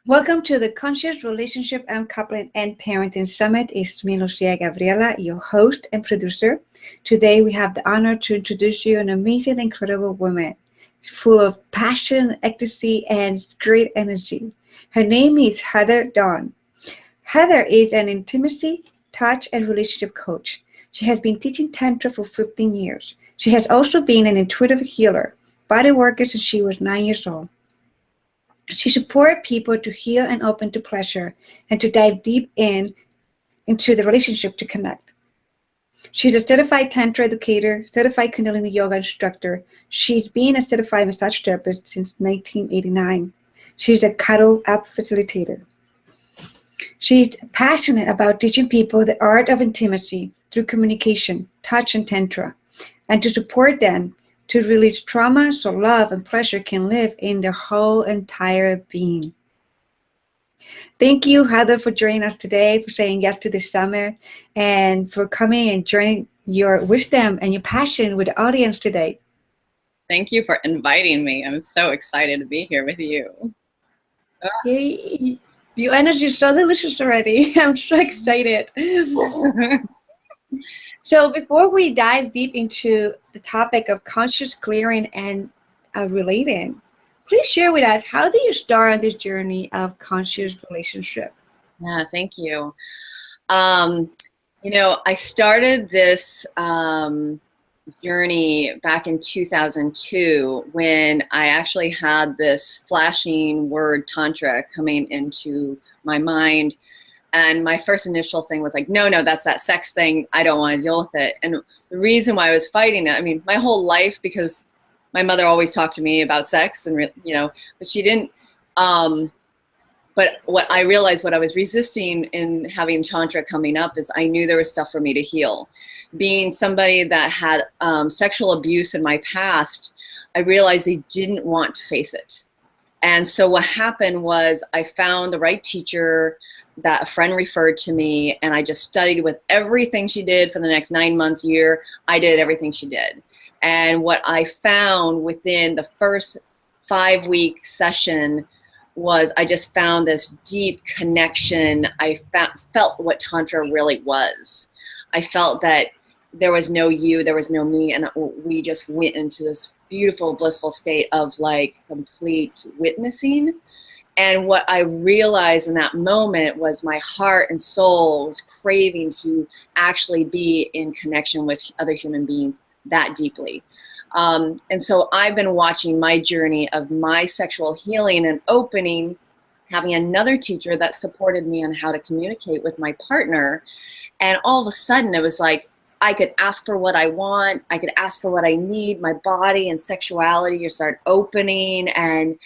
Welcome to the Conscious Relationship and Coupling and Parenting Summit. It's me, Rhea, your host and producer. Today we have the honor to introduce you an amazing, incredible woman full of passion, ecstasy, and great energy. Her name is Heather Dawn. Heather is an intimacy, touch, and relationship coach. She has been teaching Tantra for 15 years. She has also been an intuitive healer, body worker since she was 9 years old. She supports people to heal and open to pleasure and to dive deep into the relationship to connect. She's a certified Tantra educator, certified Kundalini yoga instructor. She's been a certified massage therapist since 1989. She's a cuddle app facilitator. She's passionate about teaching people the art of intimacy through communication, touch, and Tantra, and to support them to release trauma so love and pleasure can live in their whole entire being. Thank you, Heather, for joining us today, for saying yes to this summit, and for coming and joining your wisdom and your passion with the audience today. Thank you for inviting me. I'm so excited to be here with you. Yay. Your energy is so delicious already. I'm so excited. So before we dive deep into the topic of conscious clearing and relating, please share with us, how did you start on this journey of conscious relationship? Yeah, thank you. I started this journey back in 2002 when I actually had this flashing word Tantra coming into my mind. And my first initial thing was like, no, that's that sex thing. I don't want to deal with it. And the reason why I was fighting it, I mean, my whole life, because my mother always talked to me about sex and, but she didn't. But what I realized, what I was resisting in having Tantra coming up, is I knew there was stuff for me to heal. Being somebody that had sexual abuse in my past, I realized I didn't want to face it. And so what happened was I found the right teacher that a friend referred to me, and I just studied with everything she did for the next 9 months, year. I did everything she did. And what I found within the first 5-week session was I just found this deep connection. I felt what Tantra really was. I felt that there was no you, there was no me, and we just went into this beautiful, blissful state of like complete witnessing. And what I realized in that moment was my heart and soul was craving to actually be in connection with other human beings that deeply. And so I've been watching my journey of my sexual healing and opening, having another teacher that supported me on how to communicate with my partner. And all of a sudden it was like, I could ask for what I want. I could ask for what I need. My body and sexuality just start opening and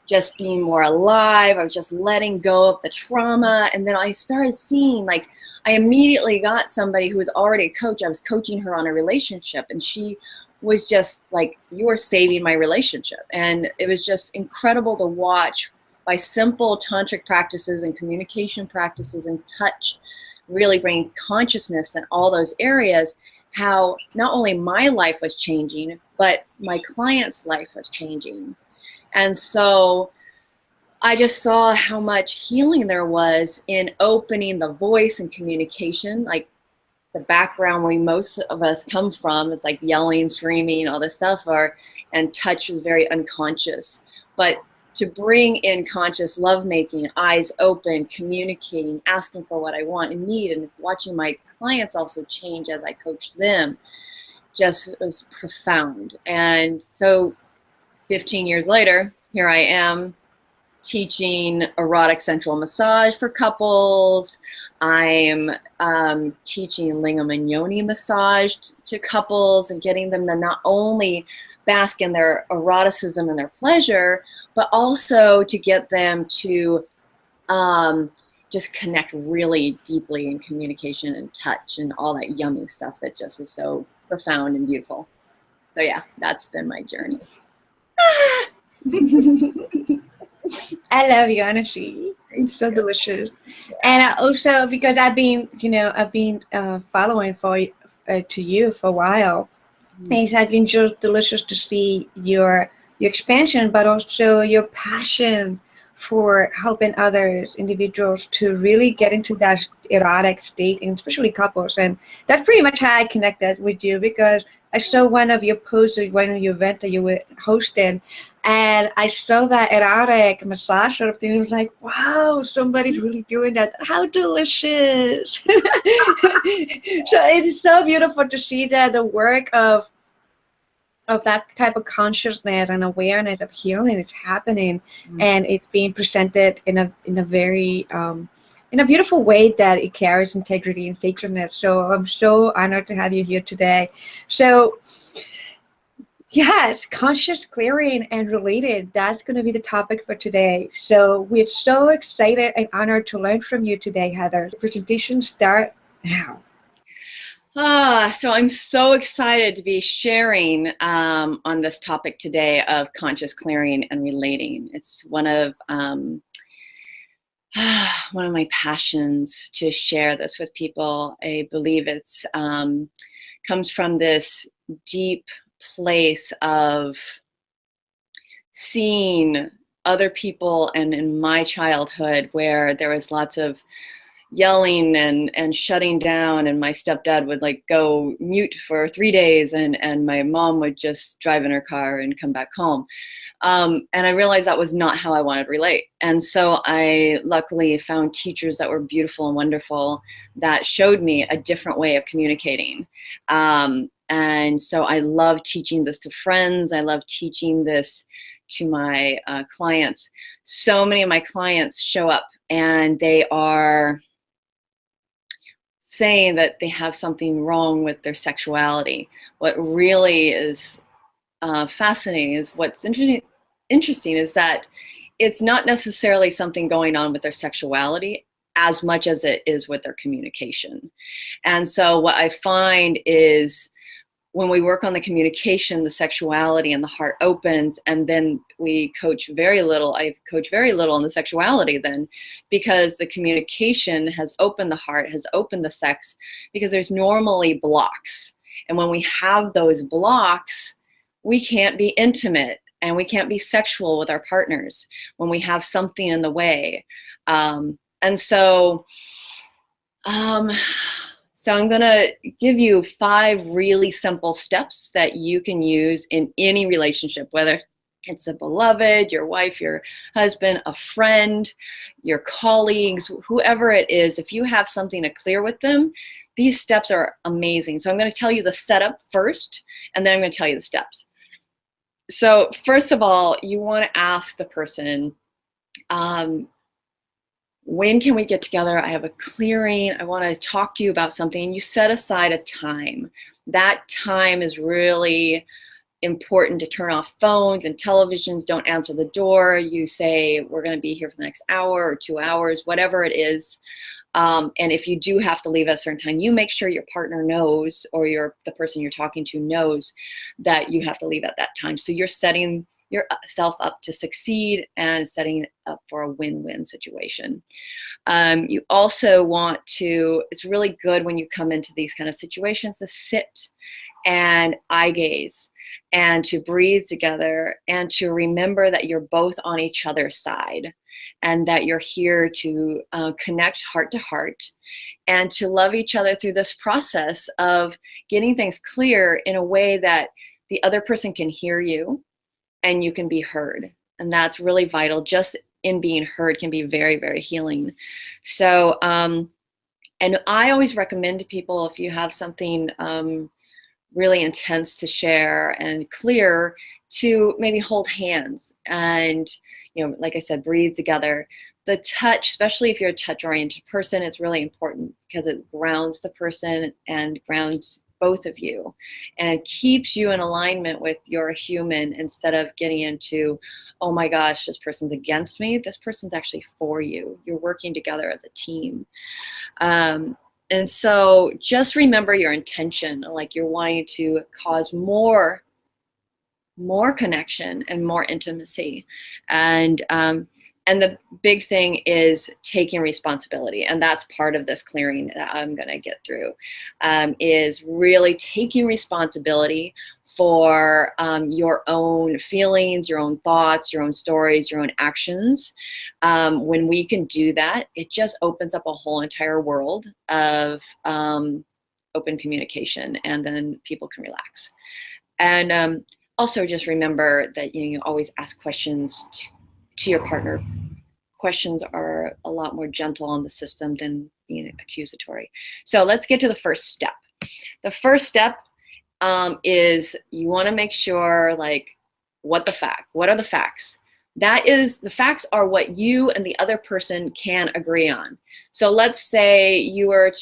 just being more alive. I was just letting go of the trauma. And then I started seeing, like, I immediately got somebody who was already a coach. I was coaching her on a relationship, and she was just like, you're saving my relationship. And it was just incredible to watch, by simple tantric practices and communication practices and touch, really bringing consciousness in all those areas, how not only my life was changing, but my client's life was changing. And so I just saw how much healing there was in opening the voice and communication. Like, the background where most of us come from, it's like yelling, screaming, all this stuff, and touch is very unconscious. But to bring in conscious lovemaking, eyes open, communicating, asking for what I want and need, and watching my clients also change as I coach them, just was profound. And so 15 years later, here I am teaching erotic sensual massage for couples. I'm teaching lingam and yoni massage to couples and getting them to not only bask in their eroticism and their pleasure, but also to get them to just connect really deeply in communication and touch and all that yummy stuff that just is so profound and beautiful. So yeah, that's been my journey. I love your energy. It's so delicious. And I also, because I've been following to you for a while, it has been just delicious to see your expansion, but also your passion for helping others, individuals, to really get into that erotic state, and especially couples. And that's pretty much how I connected with you, because I saw one of your posts or one of your events that you were hosting, and I saw that erotic massage sort of thing. I was like, wow, somebody's really doing that. How delicious. So it's so beautiful to see that the work of that type of consciousness and awareness of healing is happening, and it's being presented in a very in a beautiful way that it carries integrity and sacredness. So I'm so honored to have you here today. So yes, conscious clearing and related, that's going to be the topic for today. So we're so excited and honored to learn from you today, Heather. The presentation start now. So I'm so excited to be sharing on this topic today of conscious clearing and relating. It's one of my passions to share this with people. I believe it's comes from this deep place of seeing other people, and in my childhood where there was lots of yelling and shutting down, and my stepdad would like go mute for 3 days, and my mom would just drive in her car and come back home. And I realized that was not how I wanted to relate. And so I luckily found teachers that were beautiful and wonderful that showed me a different way of communicating. And so I love teaching this to friends. I love teaching this to my clients. So many of my clients show up and they are saying that they have something wrong with their sexuality. What really is fascinating is what's interesting is that it's not necessarily something going on with their sexuality as much as it is with their communication. And so what I find is when we work on the communication, the sexuality and the heart opens, and then we coach very little. I coach very little in the sexuality then, because the communication has opened the heart, has opened the sex, because there's normally blocks. And when we have those blocks, we can't be intimate and we can't be sexual with our partners when we have something in the way. So I'm going to give you 5 really simple steps that you can use in any relationship, whether it's a beloved, your wife, your husband, a friend, your colleagues, whoever it is. If you have something to clear with them, these steps are amazing. So I'm going to tell you the setup first, and then I'm going to tell you the steps. So first of all, you want to ask the person, when can we get together? I have a clearing. I want to talk to you about something. And you set aside a time. That time is really important to turn off phones and televisions. Don't answer the door. You say, we're going to be here for the next hour or 2 hours, whatever it is. And if you do have to leave at a certain time, you make sure your partner knows, or the person you're talking to knows that you have to leave at that time. So you're setting yourself up to succeed and setting up for a win-win situation. You also want to, it's really good when you come into these kind of situations to sit and eye gaze and to breathe together and to remember that you're both on each other's side and that you're here to connect heart to heart and to love each other through this process of getting things clear in a way that the other person can hear you and you can be heard. And that's really vital. Just in being heard can be very, very healing. So, and I always recommend to people, if you have something really intense to share and clear, to maybe hold hands and, like I said, breathe together. The touch, especially if you're a touch-oriented person, it's really important because it grounds the person and grounds both of you and keeps you in alignment with your human, instead of getting into, oh my gosh, this person's against me. This person's actually for you. You're working together as a team. And so just remember your intention, like you're wanting to cause more connection and more intimacy. And And the big thing is taking responsibility. And that's part of this clearing that I'm going to get through, is really taking responsibility for your own feelings, your own thoughts, your own stories, your own actions. When we can do that, it just opens up a whole entire world of open communication, and then people can relax. And also just remember that you always ask questions to your partner. Questions are a lot more gentle on the system than being accusatory. So let's get to the first step. The first step is you want to make sure, like, what are the facts? That is, the facts are what you and the other person can agree on. So let's say your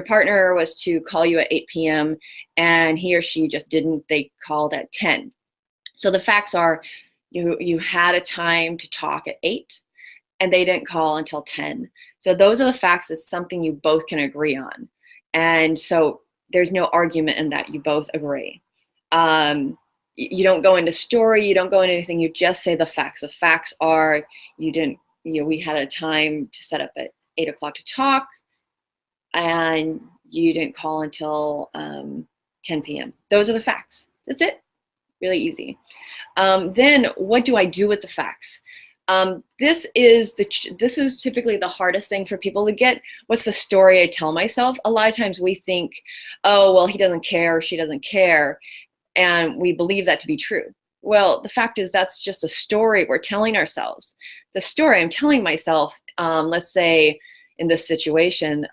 partner was to call you at 8 p.m. and he or she just didn't, they called at 10. So the facts are you had a time to talk at 8 and they didn't call until 10. So those are the facts. It's something you both can agree on. And so there's no argument in that. You both agree. You don't go into story, you don't go into anything, you just say the facts. The facts are we had a time to set up at 8 o'clock to talk, and you didn't call until 10 p.m. Those are the facts. That's it. Really easy. Then what do I do with the facts? This is typically the hardest thing for people to get. What's the story I tell myself? A lot of times we think, oh, well, he doesn't care or she doesn't care. And we believe that to be true. Well, the fact is that's just a story we're telling ourselves. The story I'm telling myself, let's say in this situation,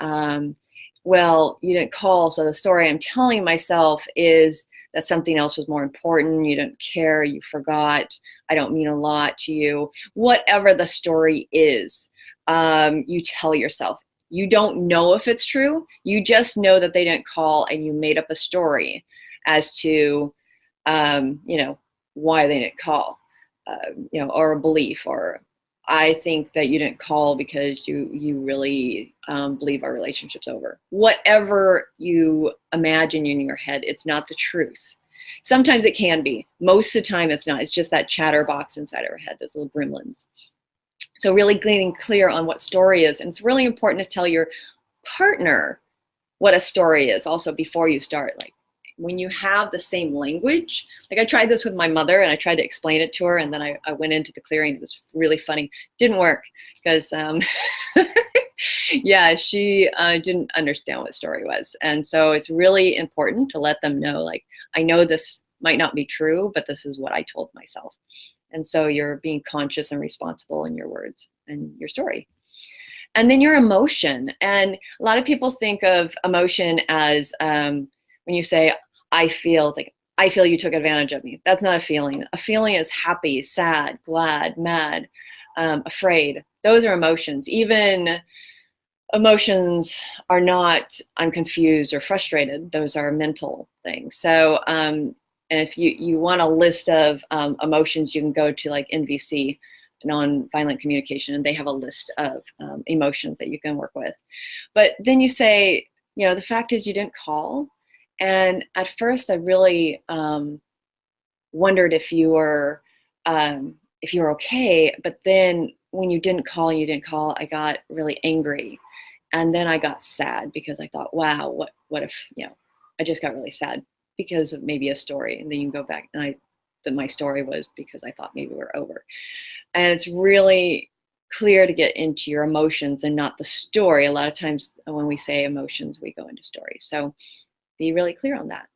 well, you didn't call, so the story I'm telling myself is that something else was more important, you didn't care, you forgot, I don't mean a lot to you. Whatever the story is, you tell yourself. You don't know if it's true, you just know that they didn't call and you made up a story as to, why they didn't call, or a belief, or I think that you didn't call because you really believe our relationship's over. Whatever you imagine in your head, it's not the truth. Sometimes it can be. Most of the time it's not. It's just that chatterbox inside our head, those little gremlins. So really getting clear on what story is. And it's really important to tell your partner what a story is also before you start. Like, when you have the same language, like I tried this with my mother and I tried to explain it to her, and then I went into the clearing. It was really funny. Didn't work because, yeah, she didn't understand what story was. And so it's really important to let them know, like, I know this might not be true, but this is what I told myself. And so you're being conscious and responsible in your words and your story. And then your emotion. And a lot of people think of emotion as when you say, I feel, it's like, I feel you took advantage of me. That's not a feeling. A feeling is happy, sad, glad, mad, afraid. Those are emotions. Even emotions are not, I'm confused or frustrated. Those are mental things. So, and if you want a list of emotions, you can go to like NVC, Nonviolent Communication, and they have a list of emotions that you can work with. But then you say, the fact is you didn't call. And at first I really wondered if you were okay. But then when you didn't call, I got really angry. And then I got sad because I thought, wow, what if, I just got really sad because of maybe a story. And then you go back and my story was because I thought maybe we're over. And it's really clear to get into your emotions and not the story. A lot of times when we say emotions, we go into stories. So be really clear on that.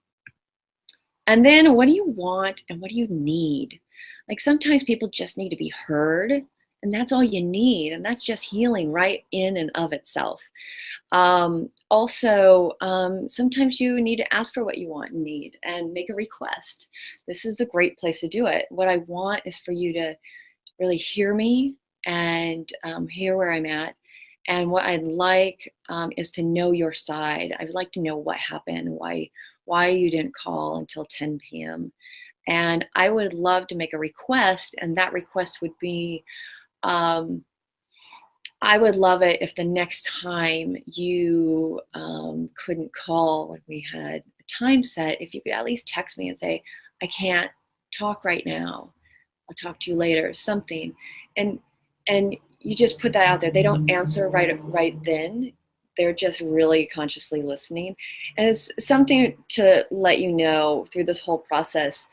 And then what do you want and what do you need? Like sometimes people just need to be heard, and that's all you need. And that's just healing right in and of itself. Also, sometimes you need to ask for what you want and need and make a request. This is a great place to do it. What I want is for you to really hear me and hear where I'm at. And what I'd like is to know your side. I'd like to know what happened, why you didn't call until 10 p.m. And I would love to make a request, and that request would be, I would love it if the next time you couldn't call when we had a time set, if you could at least text me and say, I can't talk right now. I'll talk to you later, something. And and you just put that out there. They don't answer right then. They're just really consciously listening. And it's something to let you know through this whole process.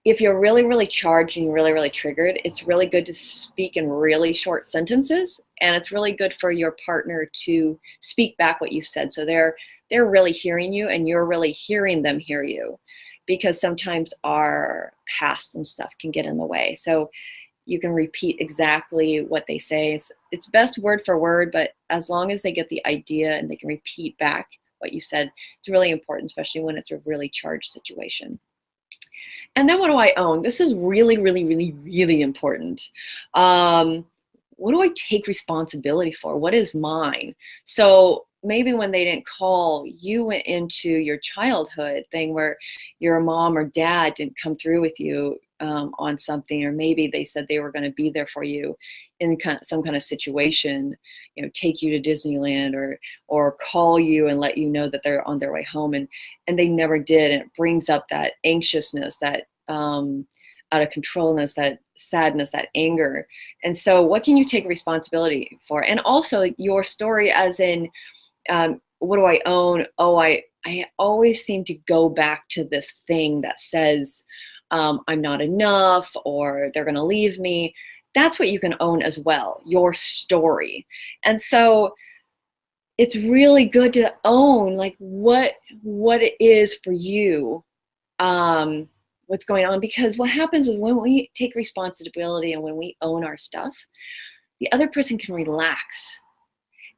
If you're really, really charged and you're really, really triggered, it's really good to speak in really short sentences. And it's really good for your partner to speak back what you said. So they're really hearing you and you're really hearing them hear you, because sometimes our past and stuff can get in the way. So you can repeat exactly what they say. It's best word for word, but as long as they get the idea and they can repeat back what you said, it's really important, especially when it's a really charged situation. And then what do I own? This is really, really, really, really important. What do I take responsibility for? What is mine? So maybe when they didn't call, you went into your childhood thing where your mom or dad didn't come through with you on something, or maybe they said they were going to be there for you in some kind of situation, take you to Disneyland or call you and let you know that they're on their way home, and they never did. And it brings up that anxiousness, that out of controlness, that sadness, that anger. And so what can you take responsibility for? And also your story, as in, what do I own? Oh, I always seem to go back to this thing that says I'm not enough, or they're going to leave me. That's what you can own as well, your story. And so it's really good to own like what it is for you, what's going on. Because what happens is when we take responsibility and when we own our stuff, the other person can relax.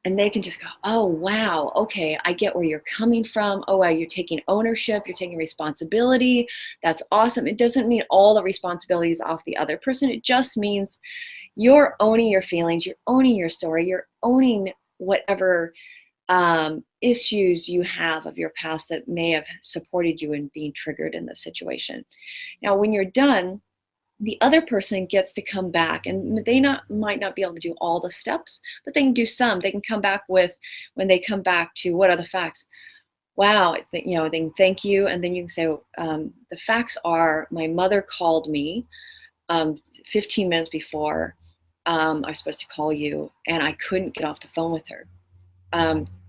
And they can just go, oh, wow, okay, I get where you're coming from. Oh, wow, you're taking ownership, you're taking responsibility. That's awesome. It doesn't mean all the responsibility is off the other person. It just means you're owning your feelings, you're owning your story, you're owning whatever issues you have of your past that may have supported you in being triggered in this situation. Now, when you're done, the other person gets to come back, and they might not be able to do all the steps, but they can do some. They can come back with, when they come back to what are the facts. Wow, they can thank you, and then you can say, the facts are my mother called me 15 minutes before I was supposed to call you, and I couldn't get off the phone with her.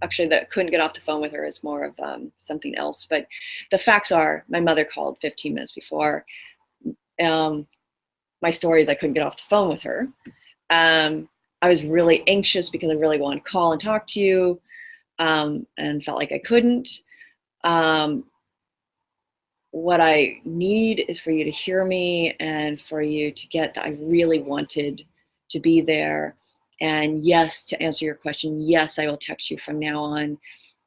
Actually, that couldn't get off the phone with her is more of something else, but the facts are my mother called 15 minutes before. My story is I couldn't get off the phone with her. I was really anxious because I really wanted to call and talk to you, and felt like I couldn't. What I need is for you to hear me and for you to get that I really wanted to be there. And yes, to answer your question, yes, I will text you from now on.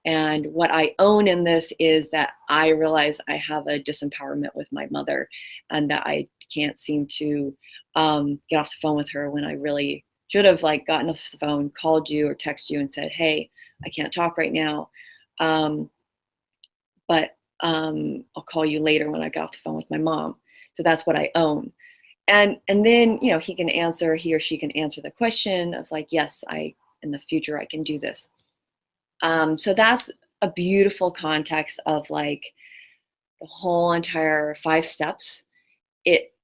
And what I own in this is that I realize I have a disempowerment with my mother, and that I can't seem to get off the phone with her when I really should have gotten off the phone, called you or texted you and said, hey, I can't talk right now, but I'll call you later when I get off the phone with my mom. So that's what I own. And then, he or she can answer the question of yes, in the future, I can do this. So that's a beautiful context of the whole entire 5 steps.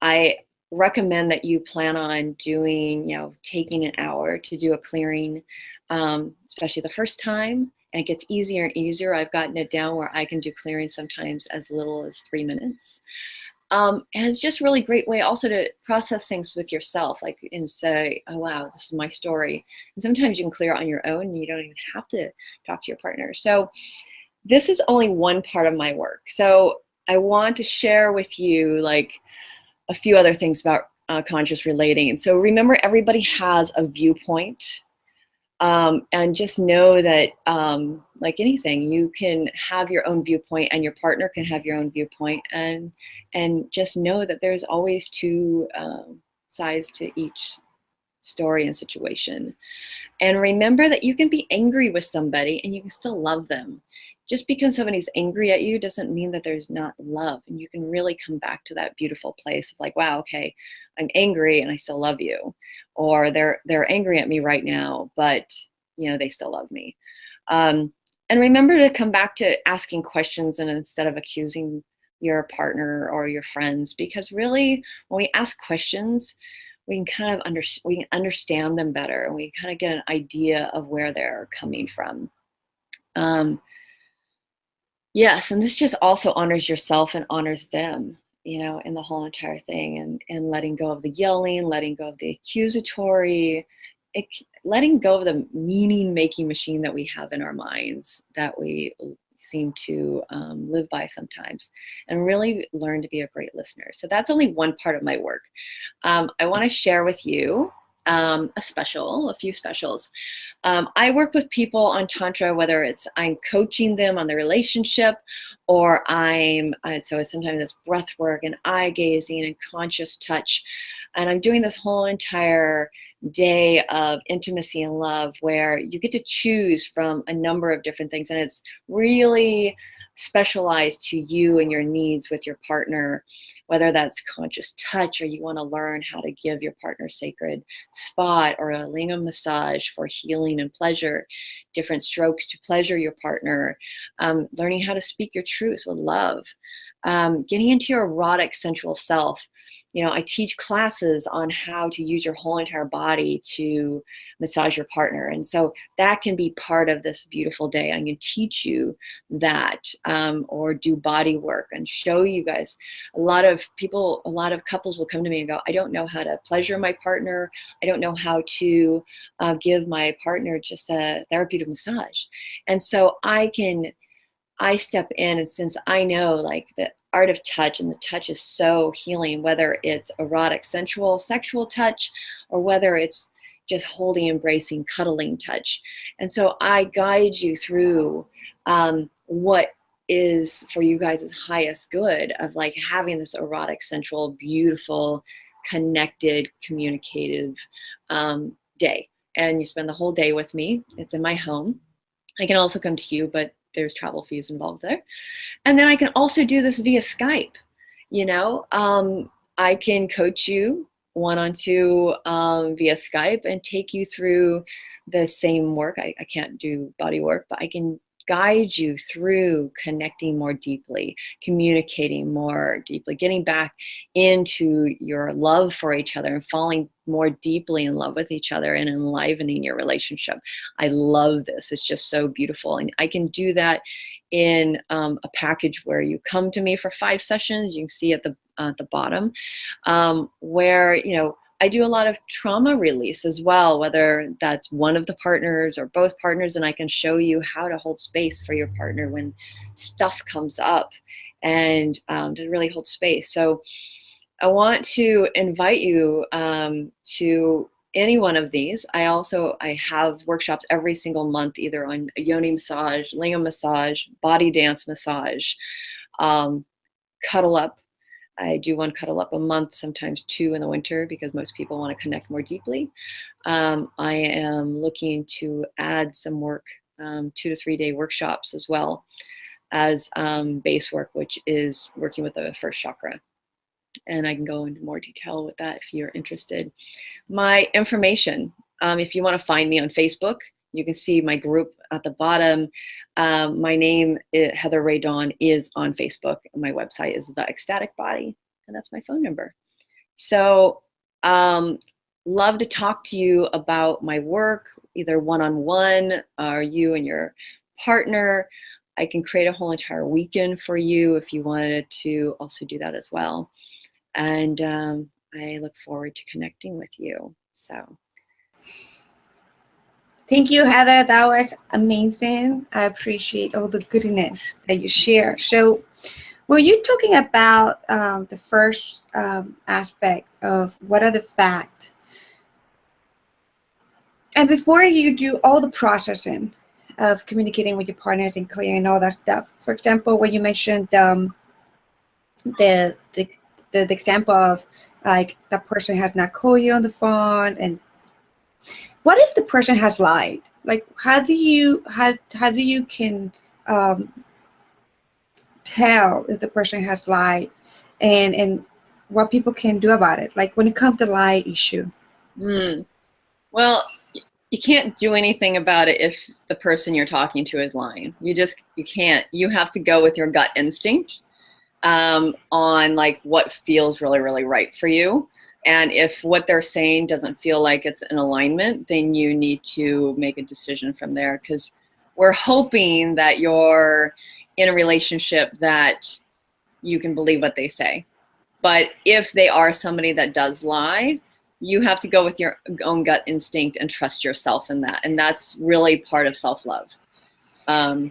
I recommend that you plan on doing, taking an hour to do a clearing, especially the first time. And it gets easier and easier. I've gotten it down where I can do clearing sometimes as little as 3 minutes. And it's just a really great way also to process things with yourself, and say, oh, wow, this is my story. And sometimes you can clear it on your own and you don't even have to talk to your partner. So this is only one part of my work. So I want to share with you a few other things about conscious relating. And so remember, everybody has a viewpoint. And just know that, like anything, you can have your own viewpoint and your partner can have your own viewpoint, and just know that there's always 2 sides to each story and situation. And remember that you can be angry with somebody and you can still love them. Just because somebody's angry at you doesn't mean that there's not love. And you can really come back to that beautiful place of wow, okay, I'm angry and I still love you. Or they're angry at me right now, but they still love me. And remember to come back to asking questions, and instead of accusing your partner or your friends, because really when we ask questions, we can kind of we can understand them better, and we kind of get an idea of where they're coming from. Yes, and this just also honors yourself and honors them, in the whole entire thing, and letting go of the yelling, letting go of the accusatory, it, letting go of the meaning-making machine that we have in our minds that we seem to live by sometimes, and really learn to be a great listener. So that's only one part of my work. I want to share with you a few specials. I work with people on Tantra, whether it's I'm coaching them on the relationship, or so sometimes it's breath work and eye gazing and conscious touch. And I'm doing this whole entire day of intimacy and love where you get to choose from a number of different things. And it's really specialized to you and your needs with your partner, whether that's conscious touch, or you want to learn how to give your partner sacred spot, or a lingam massage for healing and pleasure, different strokes to pleasure your partner, learning how to speak your truth with love, getting into your erotic sensual self. I teach classes on how to use your whole entire body to massage your partner. And so that can be part of this beautiful day. I'm going to teach you that, or do body work and show you guys. A lot of couples will come to me and go, I don't know how to pleasure my partner. I don't know how to give my partner just a therapeutic massage. And so I step in, and since I know like the art of touch, and the touch is so healing, whether it's erotic, sensual, sexual touch, or whether it's just holding, embracing, cuddling touch. And so I guide you through what is for you guys' highest good of like having this erotic, sensual, beautiful, connected, communicative day. And you spend the whole day with me. It's in my home. I can also come to you, but there's travel fees involved there. And then I can also do this via Skype. I can coach you one-on-two via Skype and take you through the same work. I can't do body work, but I can guide you through connecting more deeply, communicating more deeply, getting back into your love for each other and falling more deeply in love with each other and enlivening your relationship. I love this. It's just so beautiful. And I can do that in a package where you come to me for 5 sessions. You can see at the bottom where, I do a lot of trauma release as well, whether that's one of the partners or both partners, and I can show you how to hold space for your partner when stuff comes up, and to really hold space. So I want to invite you to any one of these. I have workshops every single month, either on yoni massage, lingam massage, body dance massage, cuddle up. I do one cuddle up a month, sometimes 2 in the winter, because most people want to connect more deeply. I am looking to add some work, 2 to 3 day workshops as well as base work, which is working with the first chakra. And I can go into more detail with that if you're interested. My information, if you want to find me on Facebook, you can see my group at the bottom. My name, Heather Rae Dawn, is on Facebook. My website is The Ecstatic Body, and that's my phone number. So love to talk to you about my work, either one-on-one or you and your partner. I can create a whole entire weekend for you if you wanted to also do that as well. And I look forward to connecting with you. So. Thank you, Heather. That was amazing. I appreciate all the goodness that you share. So, were you talking about the first aspect of what are the facts? And before you do all the processing of communicating with your partners and clearing all that stuff, for example, when you mentioned the example of like that person has not called you on the phone, and what if the person has lied? Like, how do you can tell if the person has lied, and what people can do about it? Like when it comes to lie issue. Well, you can't do anything about it if the person you're talking to is lying. You can't. You have to go with your gut instinct on like what feels really, really right for you. And if what they're saying doesn't feel like it's in alignment, then you need to make a decision from there, because we're hoping that you're in a relationship that you can believe what they say. But if they are somebody that does lie, you have to go with your own gut instinct and trust yourself in that. And that's really part of self-love.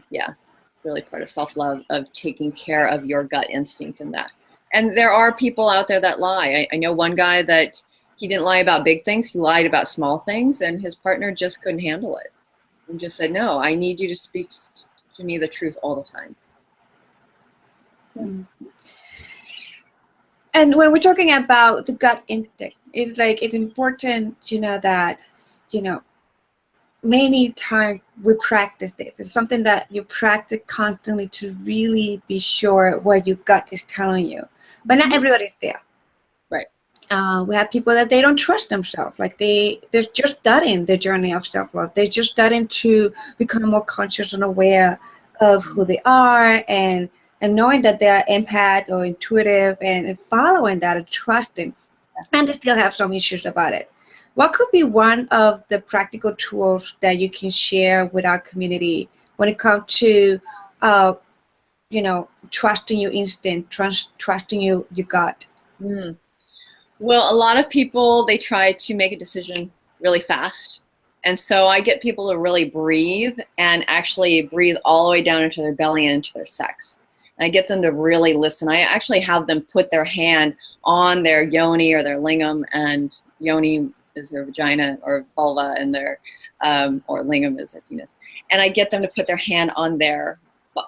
Yeah, really part of self-love, of taking care of your gut instinct in that. And there are people out there that lie. I know one guy that he didn't lie about big things. He lied about small things, and his partner just couldn't handle it and just said, no, I need you to speak to me the truth all the time. Mm. And when we're talking about the gut instinct, it's like, it's important, that, many times we practice this. It's something that you practice constantly to really be sure what your gut is telling you. But not everybody's there. Right. We have people that they don't trust themselves. Like they're just starting the journey of self-love. They're just starting to become more conscious and aware of who they are, and knowing that they're empath or intuitive, and following that and trusting. And they still have some issues about it. What could be one of the practical tools that you can share with our community when it comes to, trusting your instinct, trusting your gut? Mm. Well, a lot of people, they try to make a decision really fast. And so I get people to really breathe, and actually breathe all the way down into their belly and into their sex. And I get them to really listen. I actually have them put their hand on their yoni or their lingam, and yoni is their vagina or vulva, and their or lingam is their penis. And I get them to put their hand on their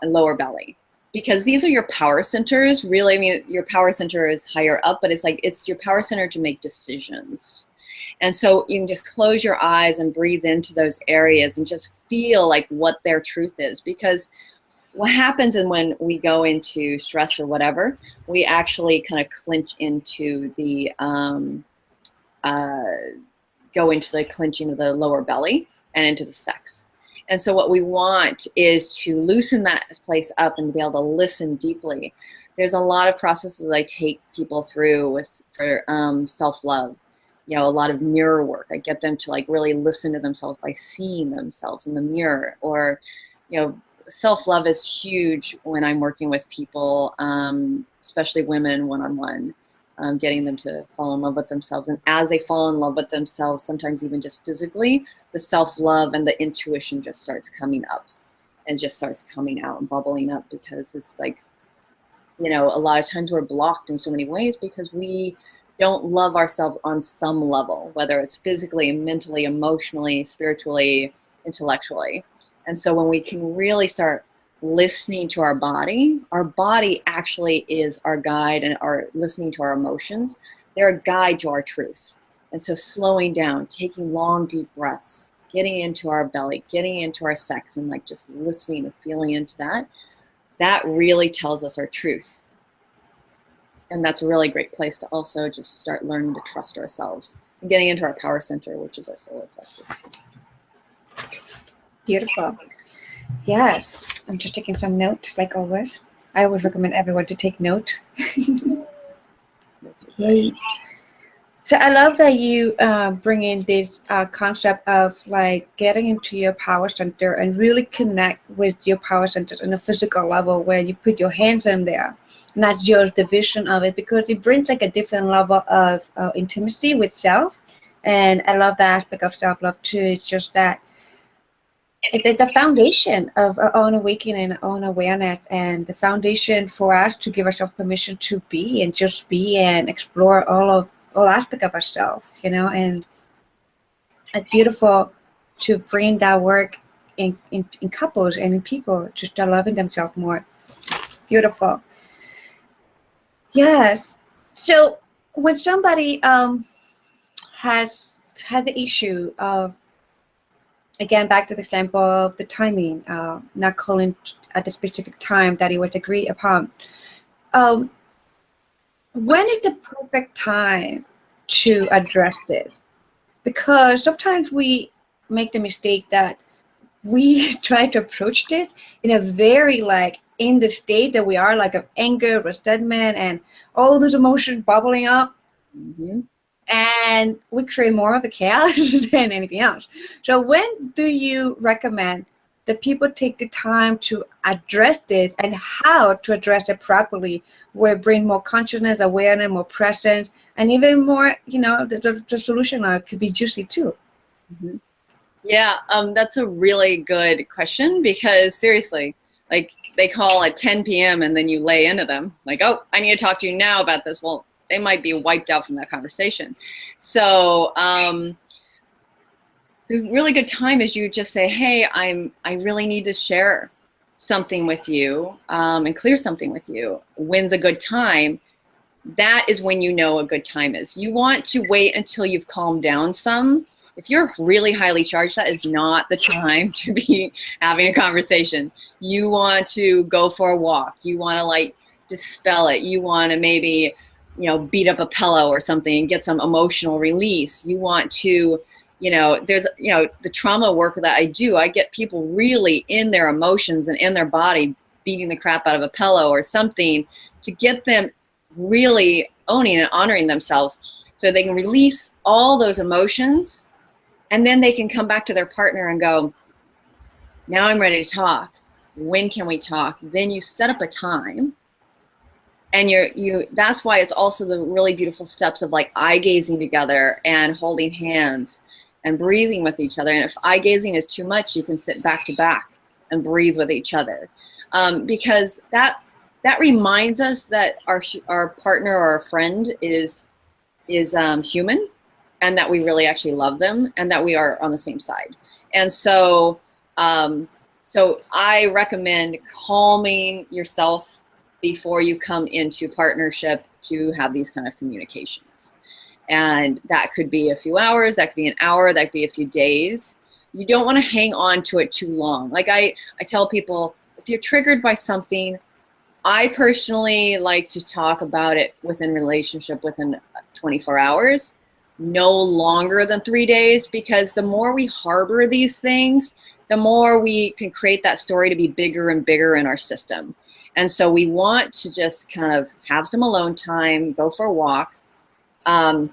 lower belly, because these are your power centers. Really, I mean, your power center is higher up, but it's your power center to make decisions. And so you can just close your eyes and breathe into those areas and just feel like what their truth is. Because what happens, and when we go into stress or whatever, we actually kind of clinch into the go into the clenching of the lower belly and into the sex. And so what we want is to loosen that place up and to be able to listen deeply. There's a lot of processes I take people through for self-love. A lot of mirror work. I get them to like really listen to themselves by seeing themselves in the mirror. Or, self-love is huge when I'm working with people, especially women one-on-one. Getting them to fall in love with themselves. And as they fall in love with themselves, sometimes even just physically, the self-love and the intuition just starts coming up and just starts coming out and bubbling up, because it's like, a lot of times we're blocked in so many ways because we don't love ourselves on some level, whether it's physically, mentally, emotionally, spiritually, intellectually. And so when we can really start listening to our body actually is our guide, and our listening to our emotions, they're a guide to our truth. And so slowing down, taking long, deep breaths, getting into our belly, getting into our sex, and like just listening and feeling into that really tells us our truth. And that's a really great place to also just start learning to trust ourselves and getting into our power center, which is our solar plexus. Beautiful. Yes, I'm just taking some notes, like always. I always recommend everyone to take notes. Yay. So I love that you bring in this concept of like getting into your power center and really connect with your power center on a physical level, where you put your hands in there, not just the vision of it, because it brings like a different level of intimacy with self. And I love that aspect of self-love too. It's just that it's the foundation of our own awakening, our own awareness, and the foundation for us to give ourselves permission to be and just be and explore all aspects of ourselves, and it's beautiful to bring that work in couples and in people to start loving themselves more. Beautiful. Yes. So when somebody has had the issue of, again, back to the example of the timing, not calling at the specific time that it was agreed upon. When is the perfect time to address this? Because sometimes we make the mistake that we try to approach this in a very in the state that we are, like of anger, resentment, and all those emotions bubbling up. Mm-hmm. and we create more of the chaos than anything else. So when do you recommend that people take the time to address this, and how to address it properly, where bring more consciousness, awareness, more presence, and even more, the solution could be juicy too? Mm-hmm. Yeah, that's a really good question, because seriously, like they call at 10 p.m. and then you lay into them like, oh, I need to talk to you now about this. Well, they might be wiped out from that conversation. So the really good time is you just say, hey, I really need to share something with you and clear something with you. When's a good time? That is when you know a good time is. You want to wait until you've calmed down some. If you're really highly charged, that is not the time to be having a conversation. You want to go for a walk. You want to like dispel it. You want to maybe, beat up a pillow or something and get some emotional release. You want to, there's, the trauma work that I do, I get people really in their emotions and in their body, beating the crap out of a pillow or something to get them really owning and honoring themselves so they can release all those emotions. And then they can come back to their partner and go, now I'm ready to talk. When can we talk? Then you set up a time. And that's why it's also the really beautiful steps of like eye gazing together and holding hands and breathing with each other. And if eye gazing is too much, you can sit back to back and breathe with each other. Because that reminds us that our partner or our friend is human, and that we really actually love them, and that we are on the same side. And so I recommend calming yourself before you come into partnership to have these kind of communications. And that could be a few hours, that could be an hour, that could be a few days. You don't want to hang on to it too long. Like I tell people, if you're triggered by something, I personally like to talk about it within 24 hours, no longer than 3 days, because the more we harbor these things, the more we can create that story to be bigger and bigger in our system. And so we want to just kind of have some alone time, go for a walk, and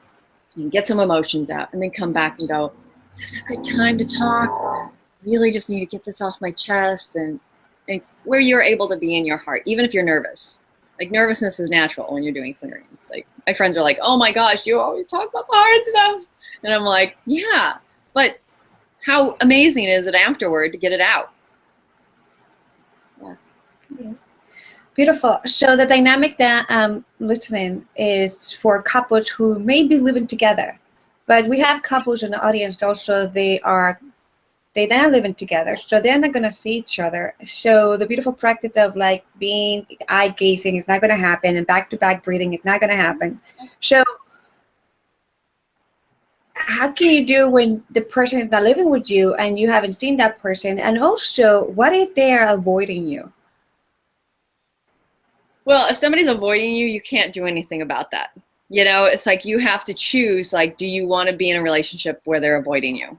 get some emotions out, and then come back and go, is this a good time to talk? Really just need to get this off my chest, and where you're able to be in your heart, even if you're nervous. Like nervousness is natural when you're doing clearings. Like my friends are like, oh my gosh, you always talk about the hard stuff. And I'm like, yeah, but how amazing is it afterward to get it out? Yeah. Beautiful. So the dynamic that I'm listening is for couples who may be living together, but we have couples in the audience also, they're not living together, so they're not going to see each other. So the beautiful practice of like being eye gazing is not going to happen, and back to back breathing is not going to happen. So how can you do when the person is not living with you and you haven't seen that person? And also, what if they are avoiding you? Well, if somebody's avoiding you, you can't do anything about that. It's like you have to choose, like, do you want to be in a relationship where they're avoiding you?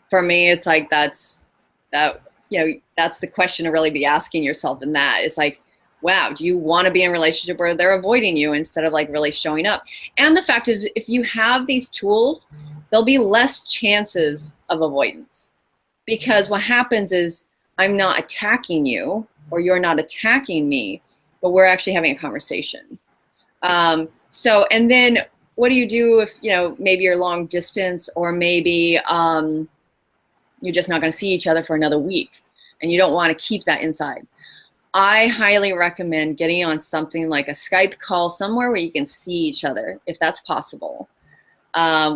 For me, it's like that's the question to really be asking yourself in that. It's like, wow, do you want to be in a relationship where they're avoiding you instead of like really showing up? And the fact is, if you have these tools, there'll be less chances of avoidance, because what happens is I'm not attacking you or you're not attacking me, but we're actually having a conversation. And then what do you do if, maybe you're long distance, or maybe you're just not going to see each other for another week and you don't want to keep that inside? I highly recommend getting on something like a Skype call, somewhere where you can see each other, if that's possible,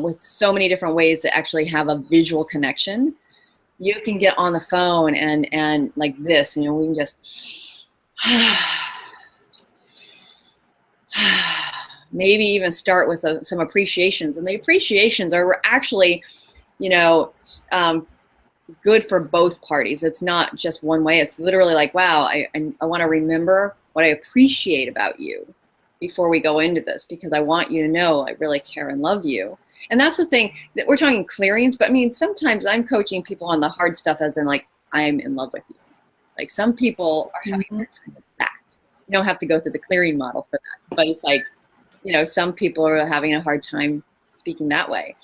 with so many different ways to actually have a visual connection. You can get on the phone and like this, we can just maybe even start with some appreciations. And the appreciations are actually, good for both parties. It's not just one way. It's literally like, wow, I want to remember what I appreciate about you before we go into this, because I want you to know I really care and love you. And that's the thing, that we're talking clearings, but I mean, sometimes I'm coaching people on the hard stuff, as in like, I'm in love with you. Like some people are having a hard time with that. You don't have to go through the clearing model for that, but it's like, some people are having a hard time speaking that way,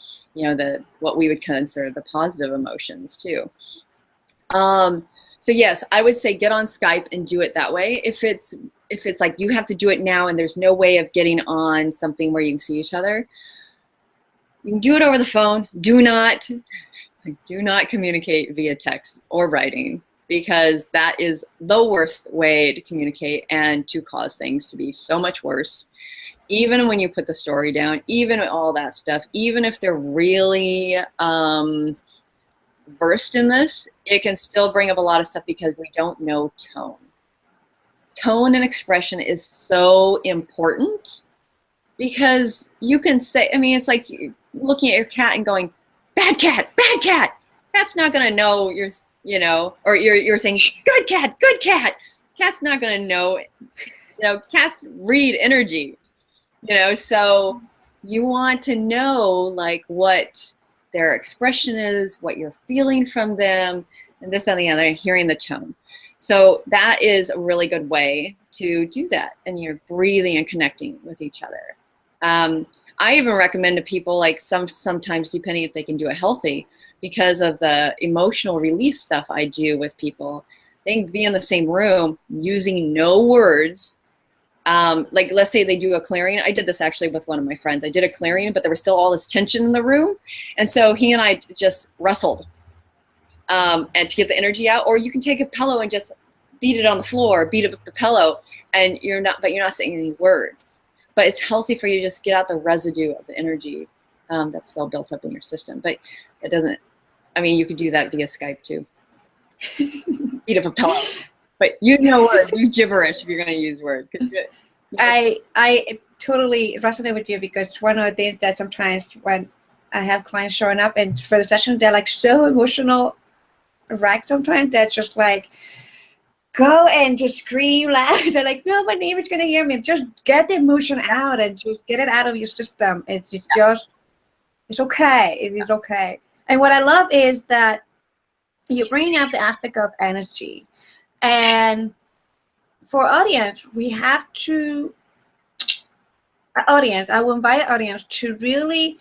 what we would consider the positive emotions too. So yes, I would say get on Skype and do it that way. If it's like you have to do it now and there's no way of getting on something where you can see each other, you can do it over the phone. Do not communicate via text or writing, because that is the worst way to communicate and to cause things to be so much worse. Even when you put the story down, even all that stuff, even if they're really versed in this, it can still bring up a lot of stuff because we don't know tone. Tone and expression is so important, because you can say, it's like looking at your cat and going, bad cat, bad cat. Cat's not gonna know or you're saying, good cat, good cat. Cat's not gonna know, cats read energy, so you want to know like what their expression is, what you're feeling from them, and this and the other, and hearing the tone. So that is a really good way to do that, and you're breathing and connecting with each other. I even recommend to people, like sometimes depending if they can do it healthy, because of the emotional release stuff I do with people, they can be in the same room using no words. Like let's say they do a clearing. I did this actually with one of my friends. I did a clearing, but there was still all this tension in the room. And so he and I just wrestled and to get the energy out. Or you can take a pillow and just beat it on the floor, beat it with the pillow, and you're not saying any words. But it's healthy for you to just get out the residue of the energy that's still built up in your system. But it doesn't, you could do that via Skype too. Beat up a pillow. But use no words, use gibberish if you're going to use words. I totally resonate with you, because one of the things that sometimes when I have clients showing up and for the session, they're like so emotional wrecked sometimes that just like go and just scream loud. They're like, no, my neighbor's going to hear me. Just get the emotion out and just get it out of your system. It's okay. It is okay. And what I love is that you're bringing up the aspect of energy. And for audience, I will invite audience to really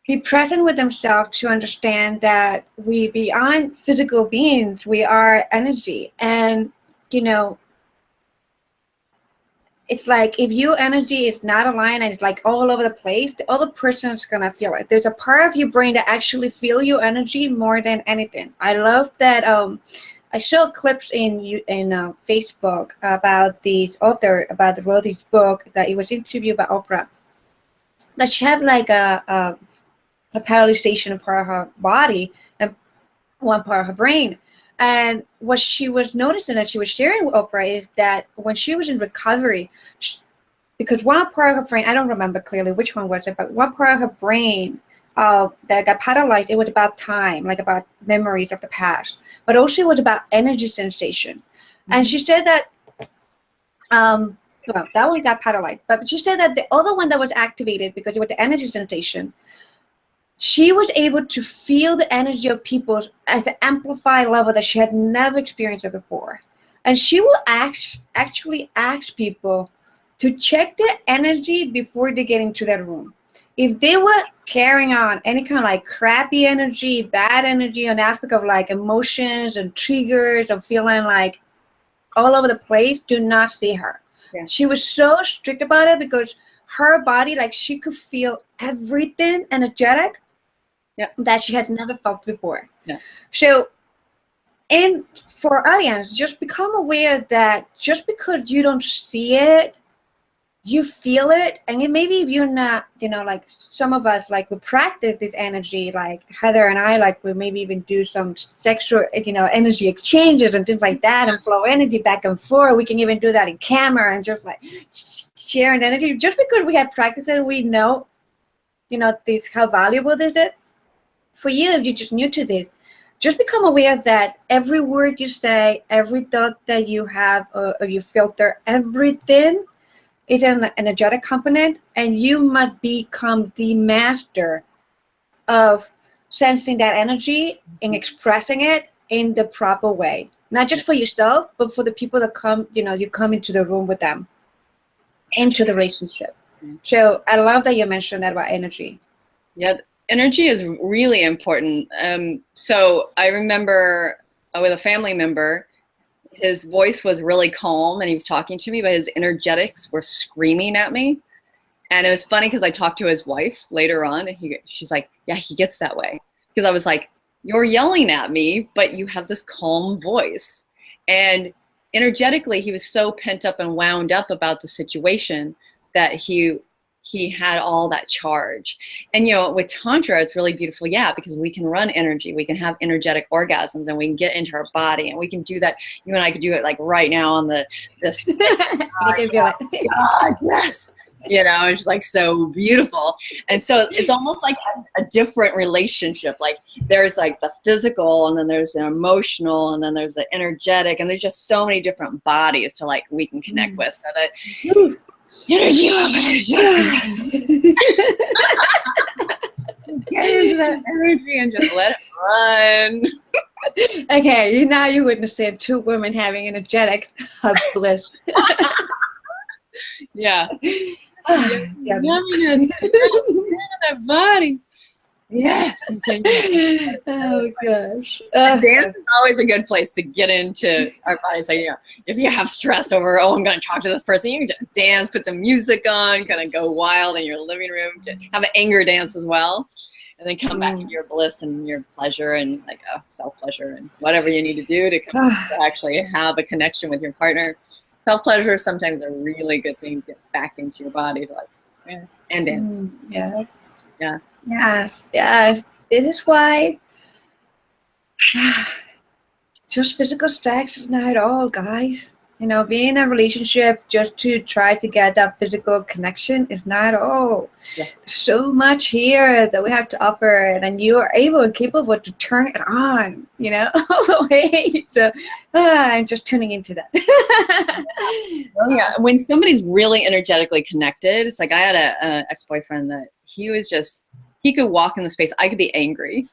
be present with themselves, to understand that we, beyond physical beings, we are energy. And, it's like if your energy is not aligned and it's like all over the place, the other person is going to feel it. There's a part of your brain that actually feel your energy more than anything. I love that. I show clips in Facebook about this author, about the wrote this book, that it was interviewed by Oprah, that she had like a paralyzation in part of her body and one part of her brain. And what she was noticing that she was sharing with Oprah is that when she was in recovery, because one part of her brain, I don't remember clearly which one was it, but one part of her brain that got paralyzed, it was about time, like about memories of the past, but also it was about energy sensation. Mm-hmm. And she said that, well, that one got paralyzed, but she said that the other one that was activated, because it was the energy sensation, she was able to feel the energy of people at an amplified level that she had never experienced it before. And she will actually ask people to check their energy before they get into that room. If they were carrying on any kind of like crappy energy, bad energy, an aspect of like emotions and triggers of feeling like all over the place, do not see her. Yeah. She was so strict about it because her body, like she could feel everything energetic. Yeah. That she had never felt before. Yeah. So, and for audience, just become aware that just because you don't see it, you feel it. And maybe if you're not, like some of us, like we practice this energy, like Heather and I, like we maybe even do some sexual, energy exchanges and things like that, and flow energy back and forth. We can even do that in camera and just like sharing energy. Just because we have practiced it, we know, this, how valuable this is. For you, if you're just new to this, just become aware that every word you say, every thought that you have, or you filter, everything is an energetic component, and you must become the master of sensing that energy and expressing it in the proper way. Not just for yourself, but for the people that come, you come into the room with them, into the relationship. So I love that you mentioned that about energy. Yeah, energy is really important. So I remember with a family member, his voice was really calm and he was talking to me, but his energetics were screaming at me. And it was funny because I talked to his wife later on, and she's like, yeah, he gets that way. Because I was like, you're yelling at me, but you have this calm voice. And energetically, he was so pent up and wound up about the situation that he had all that charge. And with Tantra, it's really beautiful, yeah, because we can run energy, we can have energetic orgasms, and we can get into our body, and we can do that. You and I could do it like right now on this. You can feel it. God, yes. It's just like so beautiful. And so it's almost like a different relationship. Like there's like the physical, and then there's the emotional, and then there's the energetic, and there's just so many different bodies to like we can connect with. So that energy, just get into that energy and just let it run. Okay, now you witnessed two women having energetic bliss. Yeah. Yumminess. That body. Yes. Oh gosh. Dance is always a good place to get into our bodies. So, if you have stress over, I'm going to talk to this person, you can just dance, put some music on, kind of go wild in your living room, have an anger dance as well, and then come back into your bliss and your pleasure and like self-pleasure and whatever you need to do to actually have a connection with your partner. Self-pleasure is sometimes a really good thing to get back into your body to and dance. Yeah. Yeah. Yes. This is why just physical sex is not all, guys. Being in a relationship just to try to get that physical connection is not all. Yeah. There's so much here that we have to offer, and then you are able and capable to turn it on, all the way. So I'm just tuning into that. Oh, yeah. When somebody's really energetically connected, it's like I had an ex-boyfriend that he could walk in the space. I could be angry.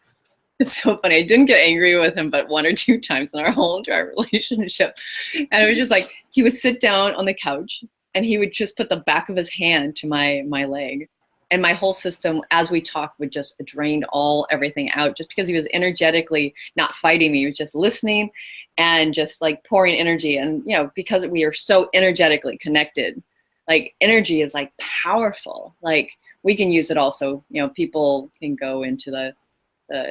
It's so funny. I didn't get angry with him but one or two times in our whole entire relationship. And it was just like he would sit down on the couch and he would just put the back of his hand to my leg. And my whole system, as we talked, would just drain everything out just because he was energetically not fighting me. He was just listening and just like pouring energy. And, because we are so energetically connected, like energy is like powerful. Like we can use it also, people can go into the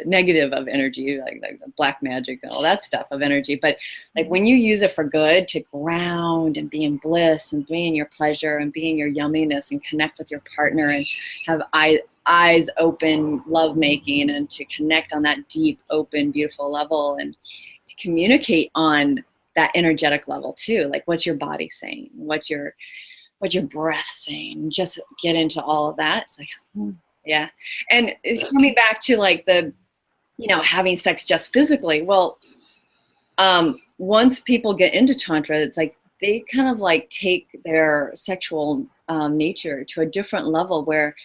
negative of energy, like the black magic and all that stuff of energy. But like when you use it for good, to ground and be in bliss and be in your pleasure and be in your yumminess and connect with your partner and have eyes open love making and to connect on that deep, open, beautiful level and to communicate on that energetic level too. Like what's your body saying? What's your breath saying? Just get into all of that. It's like, yeah. And coming back to like the, having sex just physically. Well, once people get into Tantra, it's like they kind of like take their sexual nature to a different level where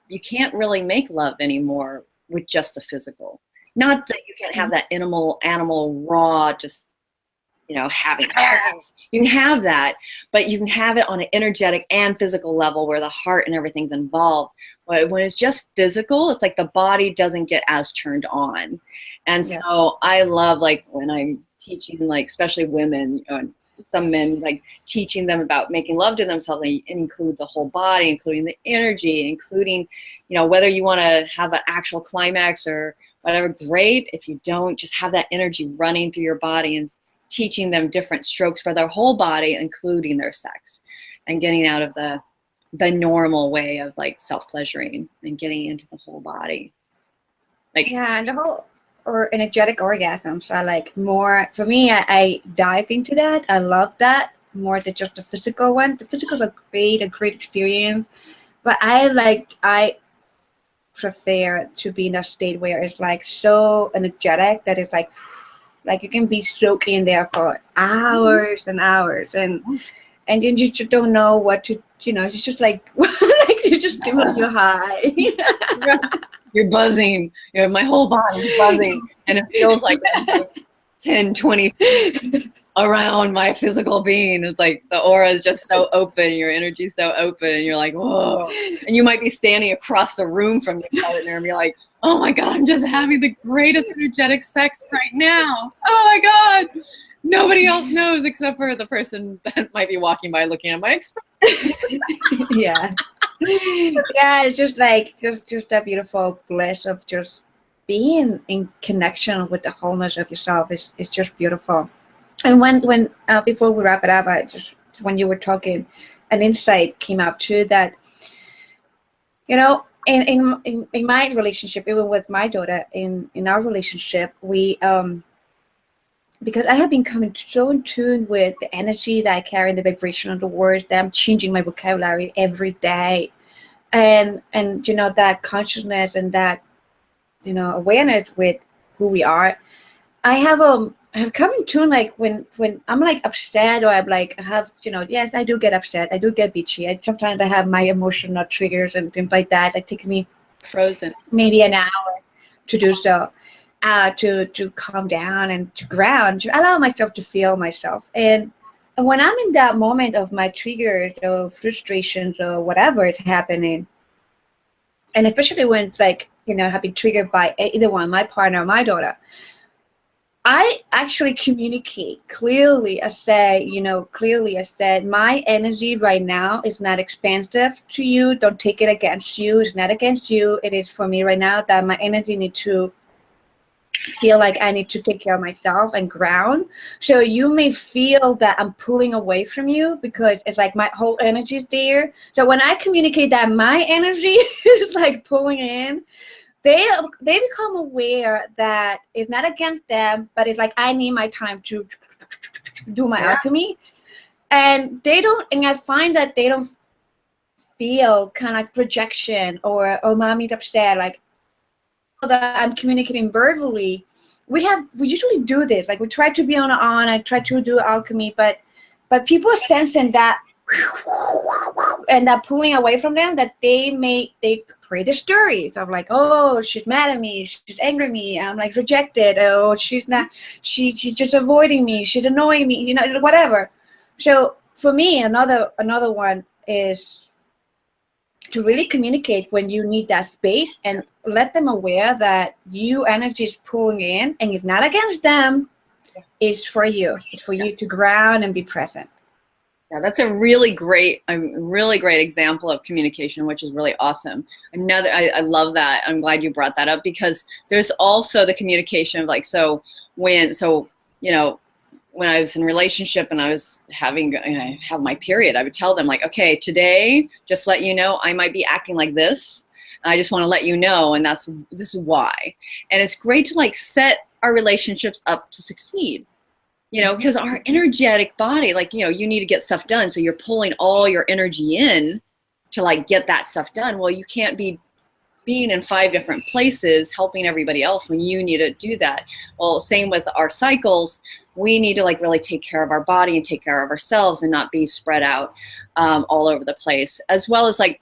you can't really make love anymore with just the physical. Not that you can't have that animal raw, just, having sex. You can have that, but you can have it on an energetic and physical level where the heart and everything's involved. But when it's just physical, it's like the body doesn't get as turned on. And so I love like when I'm teaching, like especially women, some men, like teaching them about making love to themselves and include the whole body, including the energy, including, whether you want to have an actual climax or whatever, great. If you don't, just have that energy running through your body and teaching them different strokes for their whole body, including their sex, and getting out of the normal way of like self-pleasuring and getting into the whole body. Like and the whole energetic orgasms are like more for me. I dive into that. I love that more than just the physical one. The physicals are a great experience, but I prefer to be in a state where it's like so energetic that it's like you can be soaking in there for hours and hours, and you just don't know what to, it's just like you just doing your high. You're buzzing. My whole body's buzzing, and it feels like 10, 20 around my physical being. It's like the aura is just so open, your energy's so open, and you're like, whoa. And you might be standing across the room from your partner and you're like, oh my God, I'm just having the greatest energetic sex right now. Oh my God. Nobody else knows except for the person that might be walking by looking at my expression. Yeah. Yeah, it's just like just that beautiful bliss of just being in connection with the wholeness of yourself is just beautiful. And when before we wrap it up, I just, when you were talking, an insight came up too that, you know, in my relationship, even with my daughter, in our relationship, we because I have been coming so in tune with the energy that I carry and the vibration of the words, that I'm changing my vocabulary every day, and you know, that consciousness and that, you know, awareness with who we are. I have come in tune, like when I'm like upset, or I'm like, I have, you know, yes, I do get upset, I do get bitchy. Sometimes I have my emotional triggers and things like that. It takes me Frozen. maybe an hour to do so, to calm down and to ground, to allow myself to feel myself. And when I'm in that moment of my triggers or frustrations or whatever is happening, and especially when it's like, you know, have been triggered by either one, my partner or my daughter, I actually communicate clearly. I say, you know, clearly I said, my energy right now is not expansive to you. Don't take it against you. It's not against you. It is for me right now that my energy needs to feel like I need to take care of myself and ground. So you may feel that I'm pulling away from you because it's like my whole energy is there. So when I communicate that my energy is like pulling in, they become aware that it's not against them, but it's like I need my time to do my alchemy. And they don't, and I find that they don't feel kind of like rejection or, oh, mommy's upset, like that I'm communicating verbally. We usually do this, like we try to be on, I try to do alchemy, but people sensing that and that pulling away from them, that they create the stories of like, oh, she's mad at me, she's angry at me, I'm like rejected, oh, she's not, she's just avoiding me, she's annoying me, you know, whatever. So for me, another one is to really communicate when you need that space and let them aware that you energy is pulling in and it's not against them, it's for you. It's for you to ground and be present. Yeah, that's a really great example of communication, which is really awesome. I love that. I'm glad you brought that up, because there's also the communication of like, you know, when I was in a relationship and I was I have my period, I would tell them like, okay, today, just let you know, I might be acting like this. And I just want to let you know, and this is why. And it's great to like set our relationships up to succeed. You know, because our energetic body, like, you know, you need to get stuff done. So you're pulling all your energy in to like get that stuff done. Well, you can't be being in 5 different places helping everybody else when you need to do that. Well, same with our cycles. We need to like really take care of our body and take care of ourselves and not be spread out all over the place. As well as like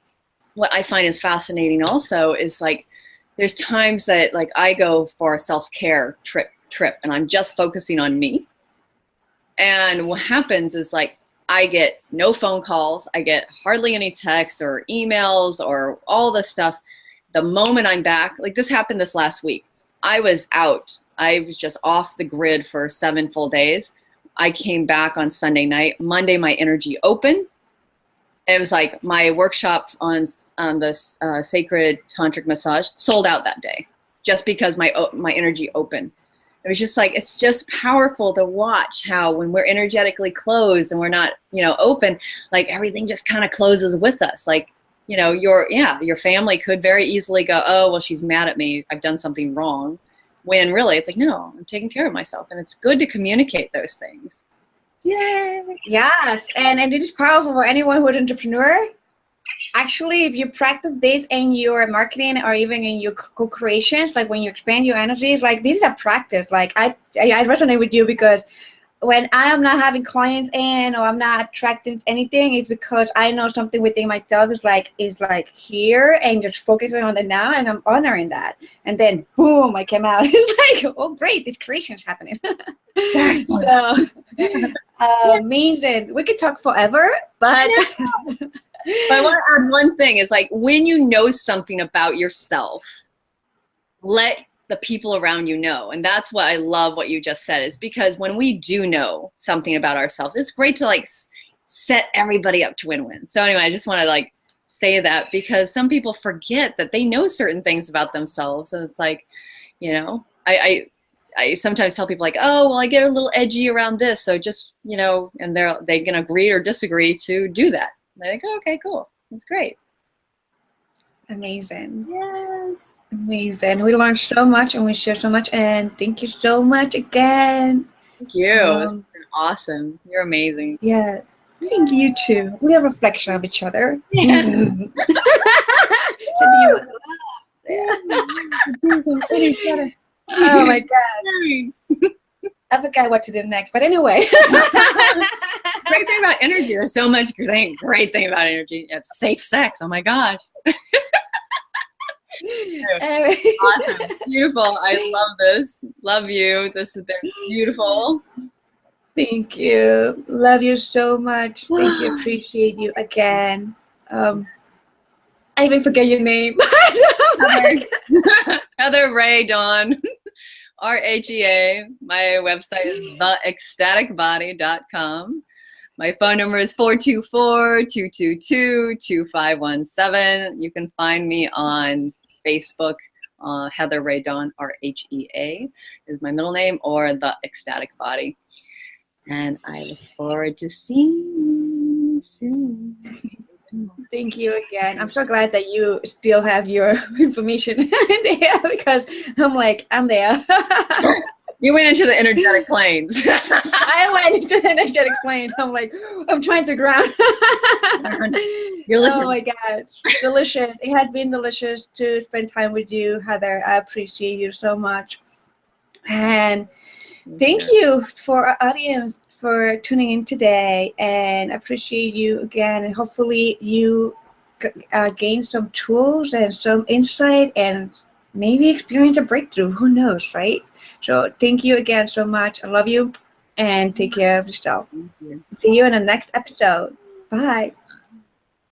what I find is fascinating also is like there's times that like I go for a self-care trip and I'm just focusing on me. And what happens is like I get no phone calls, I get hardly any texts or emails or all this stuff. The moment I'm back, like this happened this last week, I was out. I was just off the grid for 7 full days. I came back on Sunday night. Monday, my energy opened. And it was like my workshop on this sacred tantric massage sold out that day, just because my energy opened. It was just like, it's just powerful to watch how when we're energetically closed and we're not, you know, open, like everything just kind of closes with us. Like, you know, your family could very easily go, oh, well, she's mad at me, I've done something wrong. When really it's like, no, I'm taking care of myself. And it's good to communicate those things. Yeah. Yes. And it is powerful for anyone who's an entrepreneur. Actually, if you practice this in your marketing or even in your co-creations, like when you expand your energies, like this is a practice. Like I resonate with you, because when I am not having clients in, or I'm not attracting anything, it's because I know something within myself is like here and just focusing on it now, and I'm honoring that. And then boom, I came out. It's like, oh great, this creation is happening. So Amazing. We could talk forever, but But I want to add one thing is like when you know something about yourself, let the people around you know. And that's what I love what you just said is because when we do know something about ourselves, it's great to like set everybody up to win-win. So anyway, I just want to like say that because some people forget that they know certain things about themselves. And it's like, you know, I sometimes tell people like, oh, well, I get a little edgy around this. So just, you know, and they can agree or disagree to do that. And I think, oh, okay, cool. That's great. Amazing. Yes. Amazing. We learned so much and we shared so much. And thank you so much again. Thank you. It's been awesome. You're amazing. Yes. Thank you too. We are a reflection of each other. Yeah. Oh my God. I forgot what to do next, but anyway. Great thing about energy. There's so much great thing about energy. It's safe sex. Oh my gosh. Awesome. Beautiful. I love this. Love you. This has been beautiful. Thank you. Love you so much. Thank you. Appreciate you again. I even forget your name. Heather Rhea Dawn. RHEA. My website is theecstaticbody.com. My phone number is 424-222-2517. You can find me on Facebook, Heather Rhea Dawn, RHEA is my middle name, or The Ecstatic Body. And I look forward to seeing you soon. Thank you again. I'm so glad that you still have your information there because I'm like, I'm there. You went into the energetic planes. I went into the energetic plane. I'm like, I'm trying to ground. Delicious. Oh my God. Delicious. It had been delicious to spend time with you, Heather. I appreciate you so much. And thank you for our audience for tuning in today, and appreciate you again, and hopefully you gain some tools and some insight and maybe experience a breakthrough. Who knows, right? So thank you again so much. I love you, and take care of yourself. See you in the next episode. Bye.